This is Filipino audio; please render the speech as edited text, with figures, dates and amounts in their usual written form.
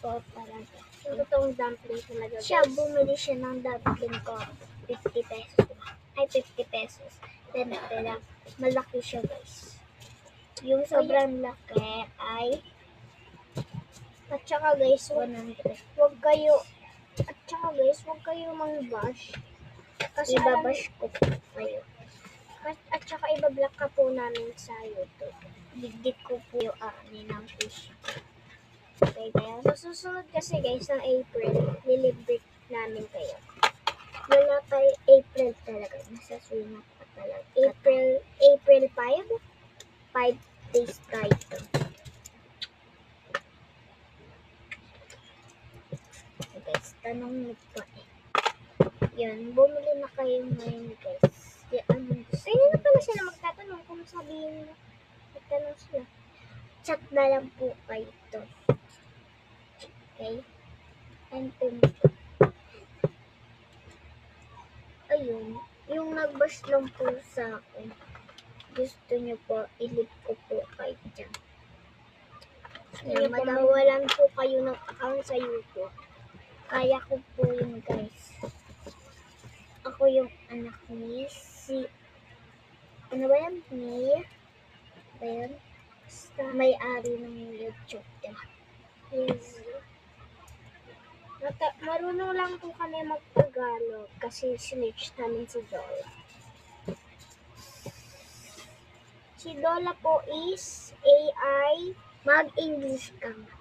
po talaga. Yung totoong dumpling talaga, guys. Siya, bumili siya ng dumpling ko. 50 pesos. Ay, 50 pesos. Then, malaki siya, guys. Yung sobrang laki ay At saka guys, 100. wag kayo mang-bash. Kasi Ibabash ko po kayo. at saka ibablock ka po namin sa YouTube. Digdig ko po yung ng fish. Okay, kaya sa susunod kasi guys, ng April, nilibre namin kayo. Wala pa April talaga. Nasa swing pa talaga. April 5? 5 days tayo. Guys, tanong mo pa eh. Yun, bumili na kayo ngayon guys. Ay, hindi na pala sila magtatanong kung sabihin magtanong sila. Chat na lang po kayo to. Okay? And then, ayun, yung nag-bash lang po sa akin. Gusto nyo po, ilip ko po kayo dyan. Kaya mawalan po kayo ng account sa YouTube. Kaya ko po yun guys. Ako yung anak ni ano ba yan? Ayun. May-ari ng YouTube. Yes. Marunong lang po kami mag-Tagalog kasi sinearch namin si Dola. Si Dola po is AI. Mag-English ka nga.